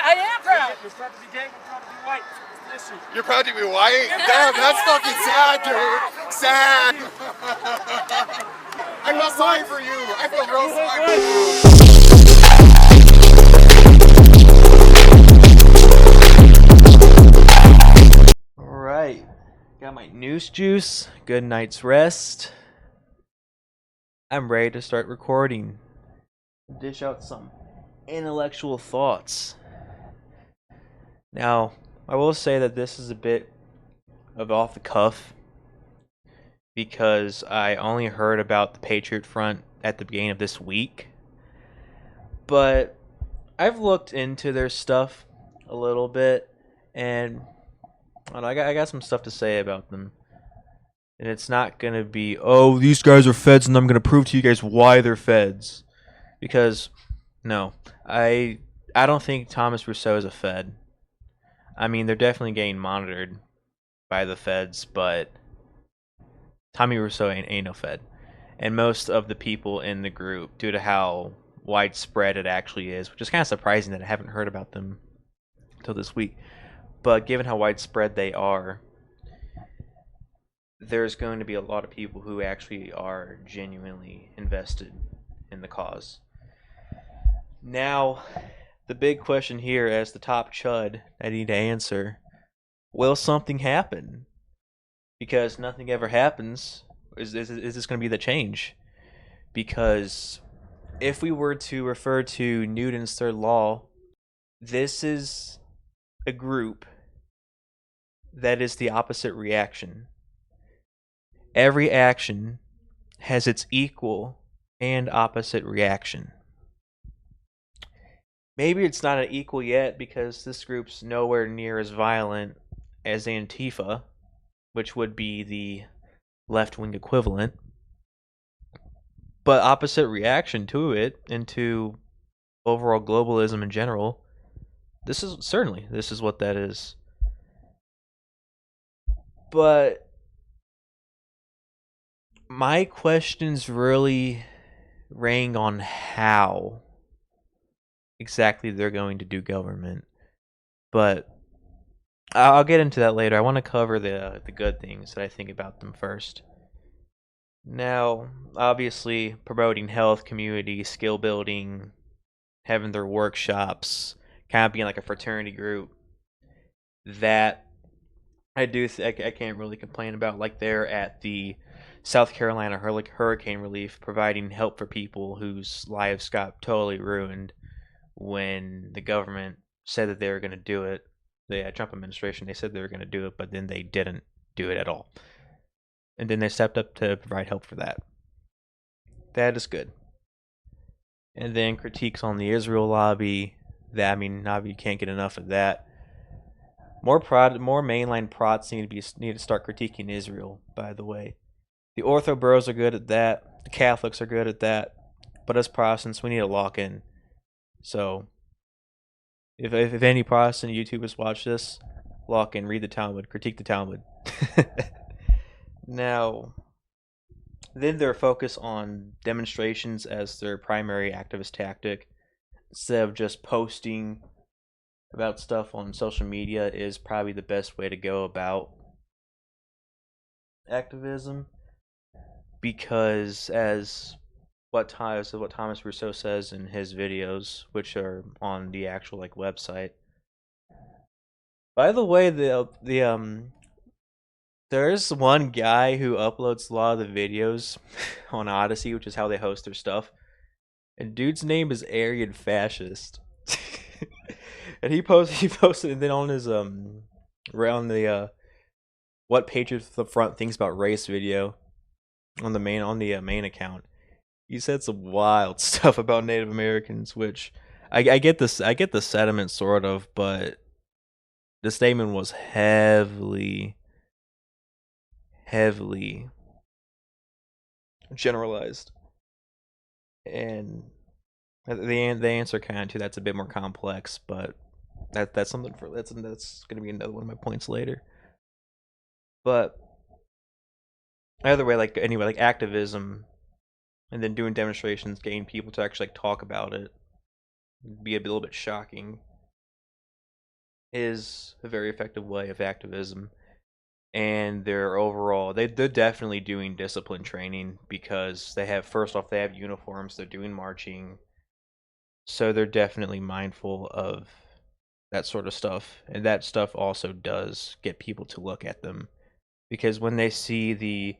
I am proud. You're proud to be gay, we're proud to be white. It's the issue. You're proud to be white? Damn, that's fucking sad, dude. Sad. I feel sorry for you. I feel real sorry for you. Alright. Got my news juice. Good night's rest. I'm ready to start recording. Dish out some intellectual thoughts. Now, I will say that this is a bit of off the cuff because I only heard about the Patriot Front at the beginning of this week. But I've looked into their stuff a little bit, and I got some stuff to say about them. And it's not going to be, oh, these guys are feds and I'm going to prove to you guys why they're feds. Because, no, I don't think Thomas Rousseau is a fed. I mean, they're definitely getting monitored by the feds, but Tommy Rousseau ain't no fed. And most of the people in the group, due to how widespread it actually is, which is kind of surprising that I haven't heard about them until this week, but given how widespread they are, there's going to be a lot of people who actually are genuinely invested in the cause. Now, the big question here as the top chud I need to answer, will something happen? Because nothing ever happens. Is this going to be the change? Because if we were to refer to Newton's third law, this is a group that is the opposite reaction. Every action has its equal and opposite reaction. Maybe it's not an equal yet because this group's nowhere near as violent as Antifa, which would be the left-wing equivalent. But opposite reaction to it and to overall globalism in general, this is what that is. But my questions really rang on how exactly they're going to do government. But I'll get into that later. I want to cover the good things that I think about them first. Now, obviously, promoting health, community, skill building, having their workshops, kind of being like a fraternity group, that I can't really complain about. Like they're at the South Carolina hurricane relief, providing help for people whose lives got totally ruined when the government said that they were going to do it. The Trump administration, they said they were going to do it, but then they didn't do it at all. And then they stepped up to provide help for that. That is good. And then critiques on the Israel lobby. That, I mean, you can't get enough of that. More mainline prots need to start critiquing Israel, by the way. The Ortho bros are good at that. The Catholics are good at that. But as Protestants, we need to lock in. So, if any Protestant YouTubers watch this, lock in, read the Talmud, critique the Talmud. Now, then their focus on demonstrations as their primary activist tactic, instead of just posting about stuff on social media, is probably the best way to go about activism. Because as what Thomas Rousseau says in his videos, which are on the actual website. By the way, there's one guy who uploads a lot of the videos on Odyssey, which is how they host their stuff. And dude's name is Aryan Fascist. And he posted, and then on his around the what Patriot Front thinks about race video on the main account, he said some wild stuff about Native Americans, which I get the sentiment sort of, but the statement was heavily generalized, and the answer kind of to that's a bit more complex, but that's something that's going to be another one of my points later. But either way, activism and then doing demonstrations, getting people to actually talk about it, be a little bit shocking. is a very effective way of activism. And they're definitely doing discipline training because they have, first off, they have uniforms, they're doing marching, so they're definitely mindful of that sort of stuff. And that stuff also does get people to look at them, because when they see the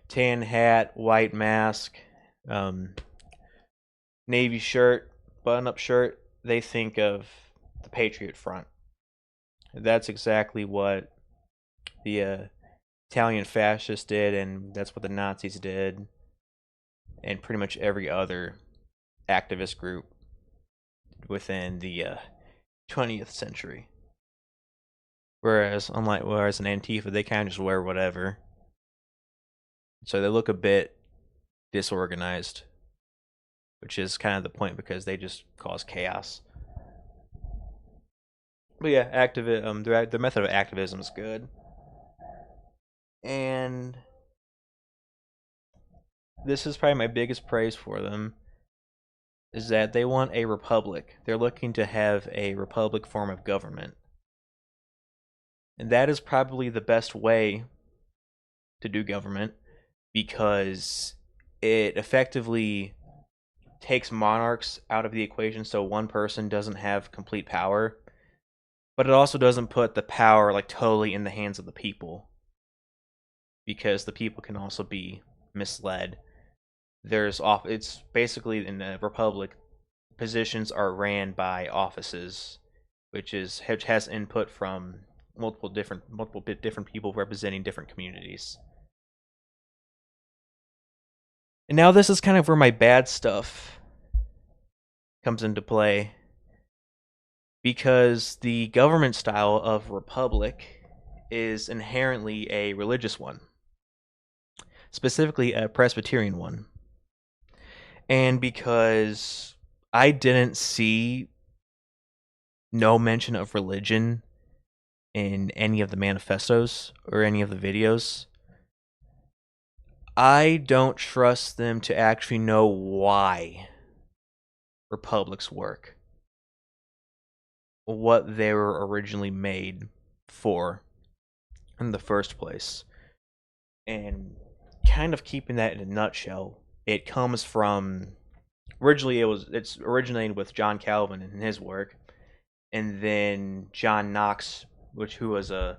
tan hat, white mask, navy shirt, button-up shirt, they think of the Patriot Front. That's exactly what the Italian fascists did, and that's what the Nazis did, and pretty much every other activist group within the 20th century. Whereas in Antifa, they kind of just wear whatever, so they look a bit disorganized, which is kind of the point because they just cause chaos. But yeah, their method of activism is good. And this is probably my biggest praise for them, is that they want a republic. They're looking to have a republic form of government. And that is probably the best way to do government, because it effectively takes monarchs out of the equation, so one person doesn't have complete power, but it also doesn't put the power like totally in the hands of the people, because the people can also be misled. It's basically, in the republic, positions are ran by offices, which has input from multiple different people representing different communities. And now this is kind of where my bad stuff comes into play, because the government style of republic is inherently a religious one, specifically a Presbyterian one. And because I didn't see no mention of religion in any of the manifestos or any of the videos, I don't trust them to actually know why republics work, what they were originally made for in the first place. And kind of keeping that in a nutshell, it comes from, it's originated with John Calvin and his work, and then John Knox, who was a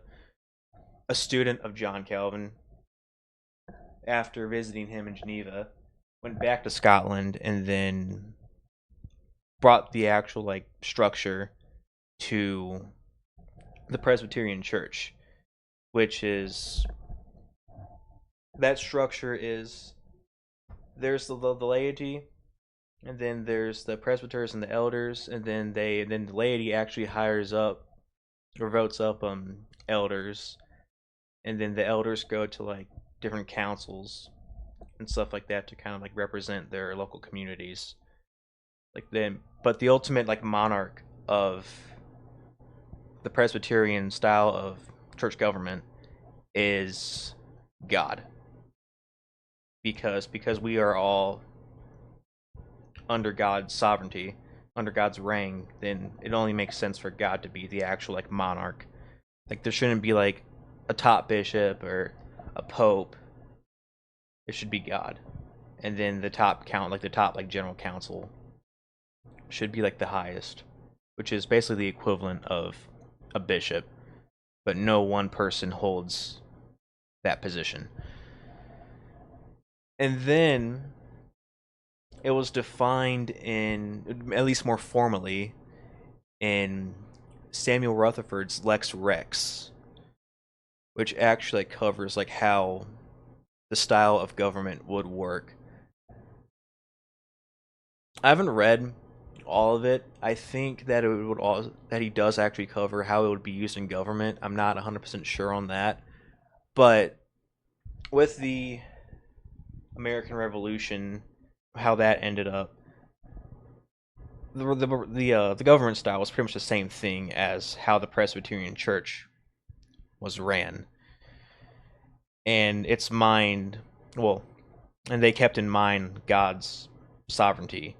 student of John Calvin, after visiting him in Geneva, went back to Scotland and then brought the actual like structure to the Presbyterian Church, which is, that structure is, there's the laity, and then there's the presbyters and the elders, and then the laity actually hires up or votes up elders, and then the elders go to like different councils and stuff like that to kind of like represent their local communities. But the ultimate like monarch of the Presbyterian style of church government is God. Because we are all under God's sovereignty, under God's reign, then it only makes sense for God to be the actual like monarch. Like there shouldn't be like a top bishop or a pope. It should be God. And then the top general council should be like the highest, which is basically the equivalent of a bishop, but no one person holds that position. And then it was defined in, at least more formally, in Samuel Rutherford's Lex Rex, which actually covers like how the style of government would work. I haven't read all of it. I think that that he does actually cover how it would be used in government. I'm not 100% sure on that, but with the American Revolution, how that ended up, the government style was pretty much the same thing as how the Presbyterian Church was ran, and they kept in mind God's sovereignty,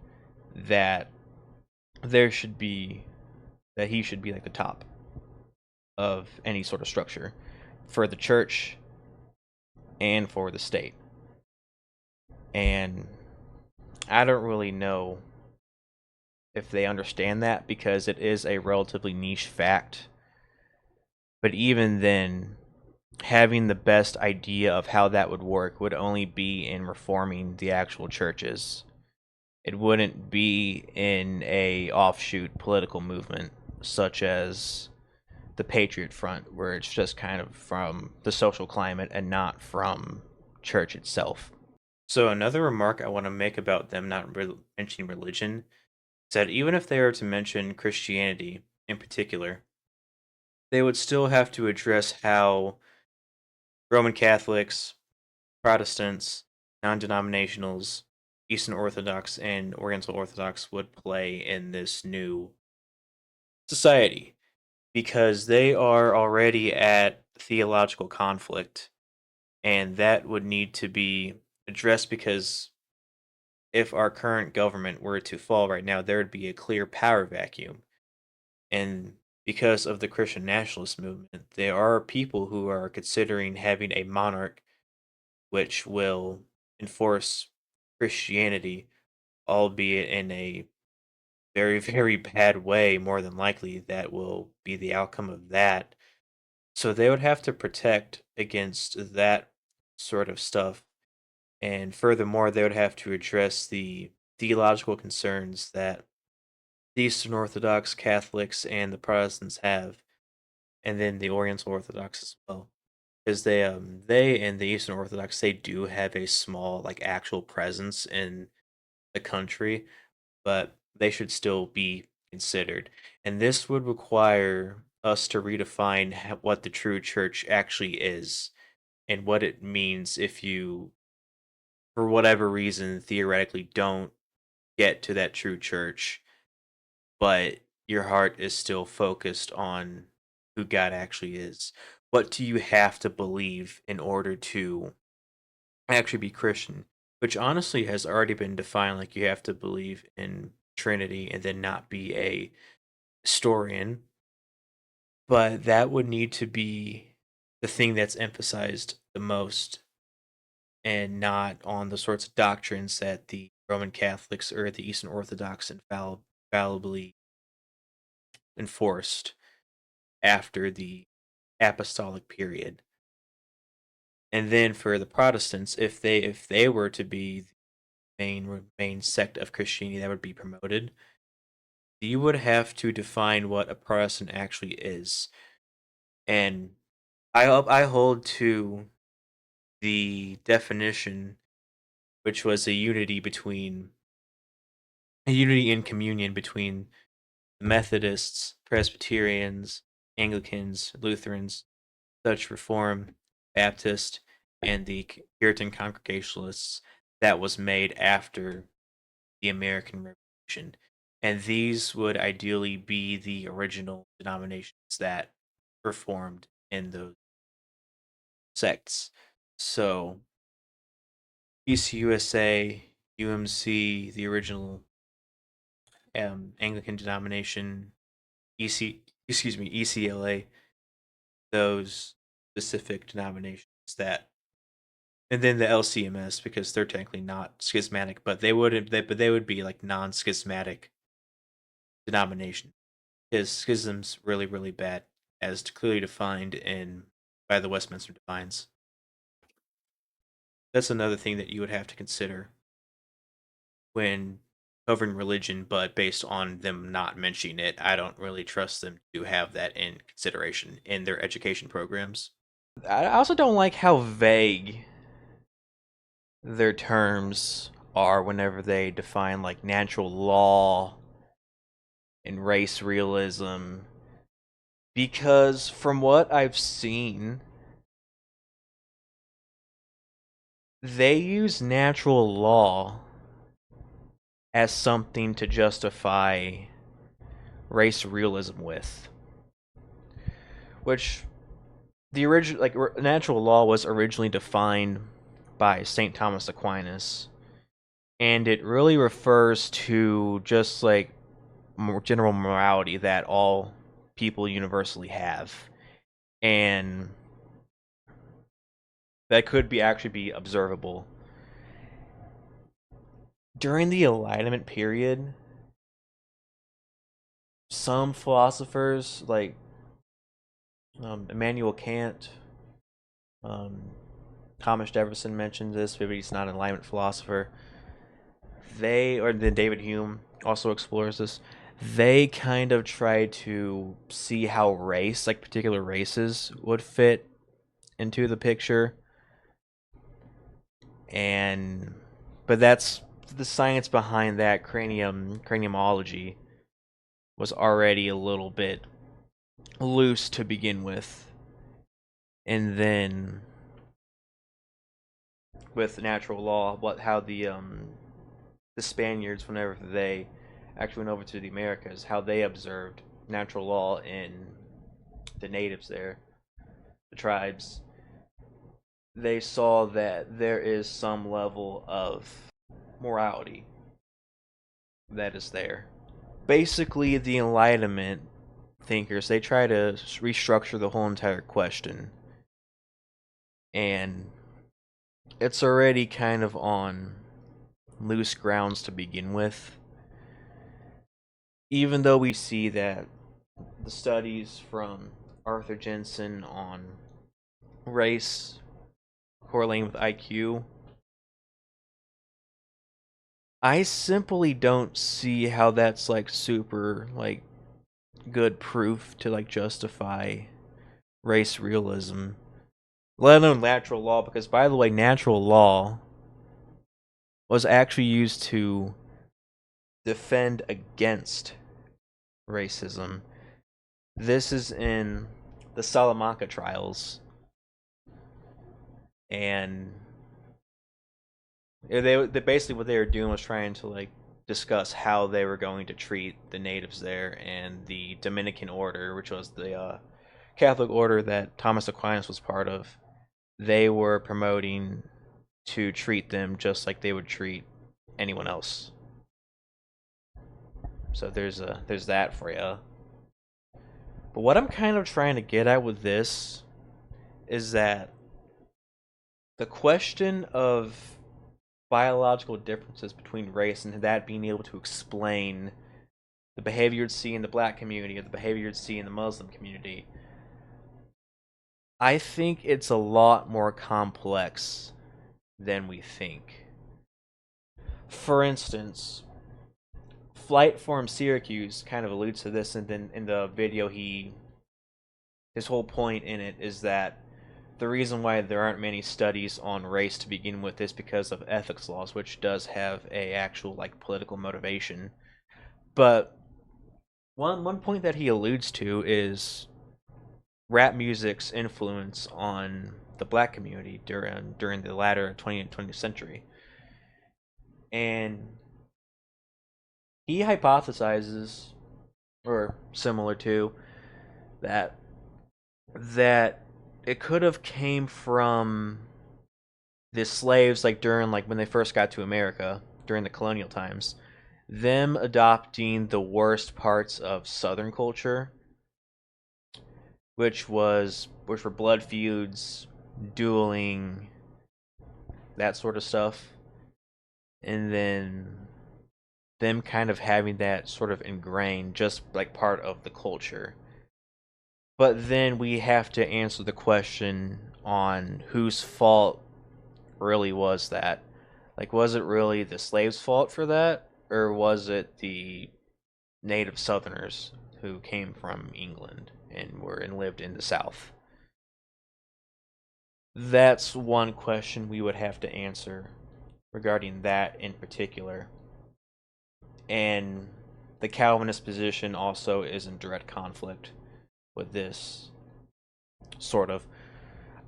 that he should be like the top. of any sort of structure for the church and for the state. And I don't really know if they understand that, because it is a relatively niche fact. But even then, having the best idea of how that would work would only be in reforming the actual churches. It wouldn't be in a offshoot political movement such as the Patriot Front, where it's just kind of from the social climate and not from church itself. So another remark I want to make about them not mentioning religion is that even if they were to mention Christianity in particular, they would still have to address how Roman Catholics, Protestants, non-denominationals, Eastern Orthodox, and Oriental Orthodox would play in this new society, because they are already at theological conflict, and that would need to be addressed, because if our current government were to fall right now, there would be a clear power vacuum. And because of the Christian nationalist movement, there are people who are considering having a monarch which will enforce Christianity, albeit in a very, very bad way. More than likely, that will be the outcome of that. So they would have to protect against that sort of stuff. And furthermore, they would have to address the theological concerns that the Eastern Orthodox, Catholics, and the Protestants have, and then the Oriental Orthodox as well. Because they and the Eastern Orthodox, they do have a small, like, actual presence in the country, but they should still be considered. And this would require us to redefine what the true church actually is, and what it means if you, for whatever reason, theoretically don't get to that true church, but your heart is still focused on who God actually is. What do you have to believe in order to actually be Christian? Which honestly has already been defined, like you have to believe in Trinity and then not be a historian. But that would need to be the thing that's emphasized the most, and not on the sorts of doctrines that the Roman Catholics or the Eastern Orthodox infallibly enforced after the apostolic period. And then for the Protestants, if they were to be the main sect of Christianity that would be promoted, you would have to define what a Protestant actually is. And I hold to the definition, which was a unity in communion between the Methodists, Presbyterians, Anglicans, Lutherans, Dutch Reform, Baptist, and the Puritan Congregationalists, that was made after the American Revolution. And these would ideally be the original denominations that were formed in those sects. So, PCUSA, UMC, the original Anglican denomination, ECLA, those specific denominations that, and then the LCMS, because they're technically not schismatic, but they would be like non-schismatic denomination. Because schism's really, really bad, as clearly defined in by the Westminster Divines. That's another thing that you would have to consider when covering religion, but based on them not mentioning it, I don't really trust them to have that in consideration in their education programs. I also don't like how vague their terms are whenever they define like natural law and race realism, because from what I've seen, they use natural law as something to justify race realism with, which the original, like, natural law was originally defined by St. Thomas Aquinas, and it really refers to just like more general morality that all people universally have. and that could be actually be observable. During the Enlightenment period, some philosophers like Immanuel Kant, Thomas Jefferson mentions this, but he's not an Enlightenment philosopher. Or then David Hume also explores this. They kind of try to see how race, like particular races, would fit into the picture. But that's the science behind that. Craniumology was already a little bit loose to begin with, and then with natural law, how the Spaniards, whenever they actually went over to the Americas, how they observed natural law in the natives there, the tribes. They saw that there is some level of morality that is there. Basically, the Enlightenment thinkers, they try to restructure the whole entire question. And it's already kind of on loose grounds to begin with. Even though we see that the studies from Arthur Jensen on race correlating with IQ, I simply don't see how that's like super like good proof to like justify race realism, let alone natural law, because by the way, natural law was actually used to defend against racism. This is in the Salamanca trials, and they basically what they were doing was trying to like discuss how they were going to treat the natives there, and the Dominican order, which was the Catholic order that Thomas Aquinas was part of. They were promoting to treat them just like they would treat anyone else. So there's that for you. But what I'm kind of trying to get at with this is that the question of biological differences between race and that being able to explain the behavior you'd see in the black community or the behavior you'd see in the Muslim community, I think it's a lot more complex than we think. For instance, Flight from Syracuse kind of alludes to this, and then in the video his whole point in it is that the reason why there aren't many studies on race to begin with is because of ethics laws, which does have a actual like political motivation. But one point that he alludes to is rap music's influence on the black community during the latter 20th century. And he hypothesizes, or similar to, that it could have came from the slaves, like during like when they first got to America during the colonial times, them adopting the worst parts of Southern culture, which were blood feuds, dueling, that sort of stuff, and then them kind of having that sort of ingrained, just like part of the culture. But then we have to answer the question on whose fault really was that. Like, was it really the slaves' fault for that? Or was it the native Southerners who came from England and lived in the South? That's one question we would have to answer regarding that in particular. And the Calvinist position also is in direct conflict with this, sort of.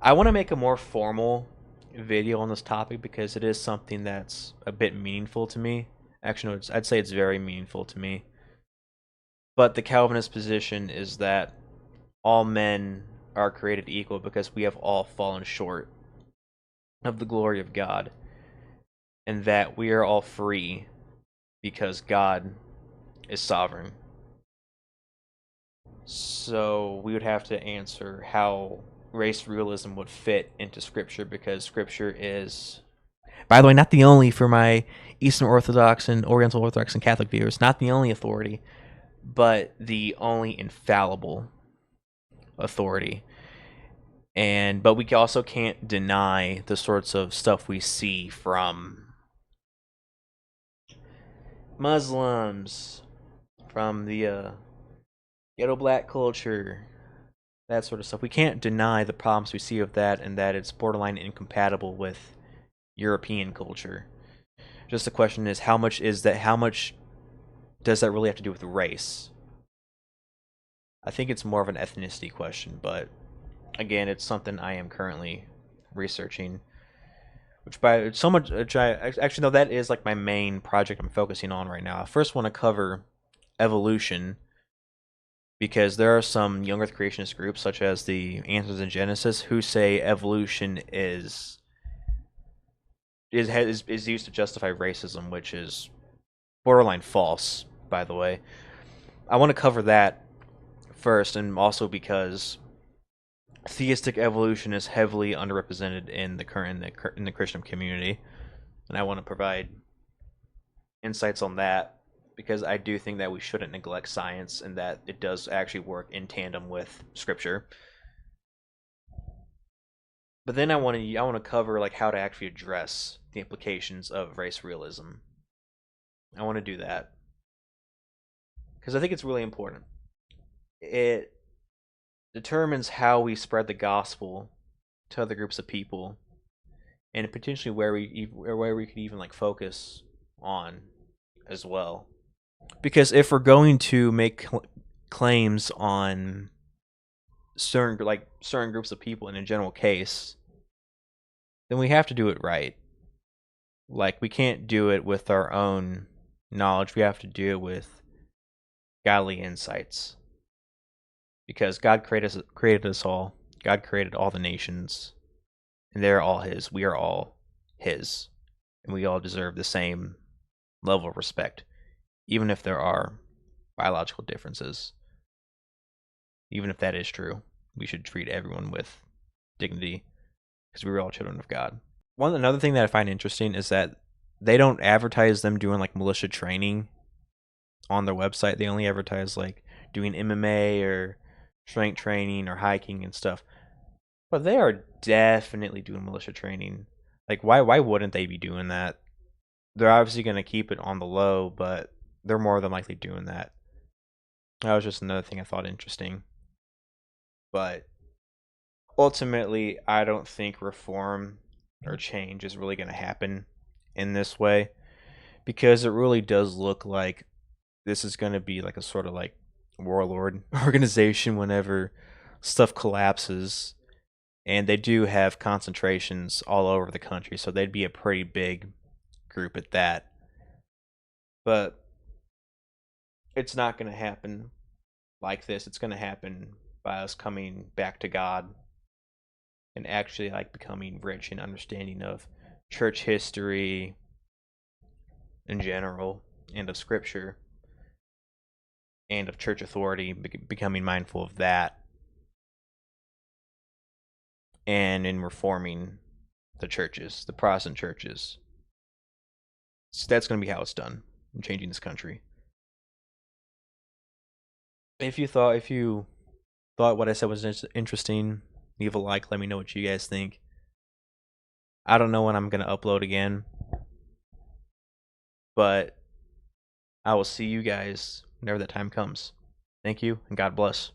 I want to make a more formal video on this topic because it is something that's a bit meaningful to me. Actually, no, I'd say it's very meaningful to me. But the Calvinist position is that all men are created equal because we have all fallen short of the glory of God, and that we are all free because God is sovereign. So we would have to answer how race realism would fit into Scripture, because Scripture is, by the way, not the only, for my Eastern Orthodox and Oriental Orthodox and Catholic viewers, not the only authority, but the only infallible authority. But we also can't deny the sorts of stuff we see from Muslims, from the ghetto black culture, that sort of stuff. We can't deny the problems we see of that, and that it's borderline incompatible with European culture. Just the question is, how much is that? How much does that really have to do with race? I think it's more of an ethnicity question, but again, it's something I am currently researching. Which by so much, which I actually no, that is like my main project I'm focusing on right now. I first want to cover evolution, because there are some young Earth creationist groups, such as the Answers in Genesis, who say evolution is used to justify racism, which is borderline false, by the way. I want to cover that first, and also because theistic evolution is heavily underrepresented in the Christian community, and I want to provide insights on that, because I do think that we shouldn't neglect science, and that it does actually work in tandem with Scripture. But then I want to cover like how to actually address the implications of race realism. I want to do that because I think it's really important. It determines how we spread the gospel to other groups of people, and potentially where we could even like focus on as well. Because if we're going to make claims on certain groups of people in a general case, then we have to do it right. Like, we can't do it with our own knowledge. We have to do it with godly insights. Because God created us all. God created all the nations, and they're all His. We are all His, and we all deserve the same level of respect, even if there are biological differences. Even if that is true, we should treat everyone with dignity, because we were all children of God. Another thing that I find interesting is that they don't advertise them doing like militia training on their website. They only advertise like doing MMA or strength training or hiking and stuff. But they are definitely doing militia training. Like, why wouldn't they be doing that? They're obviously going to keep it on the low, but they're more than likely doing that. That was just another thing I thought interesting. But ultimately, I don't think reform or change is really going to happen in this way, because it really does look like this is going to be like a sort of like warlord organization whenever stuff collapses. And they do have concentrations all over the country, so they'd be a pretty big group at that. But it's not going to happen like this. It's going to happen by us coming back to God and actually like becoming rich in understanding of church history in general, and of Scripture, and of church authority, becoming mindful of that, and in reforming the churches, the Protestant churches. So that's going to be how it's done in changing this country. If you thought what I said was interesting, leave a like. Let me know what you guys think. I don't know when I'm going to upload again, but I will see you guys whenever that time comes. Thank you, and God bless.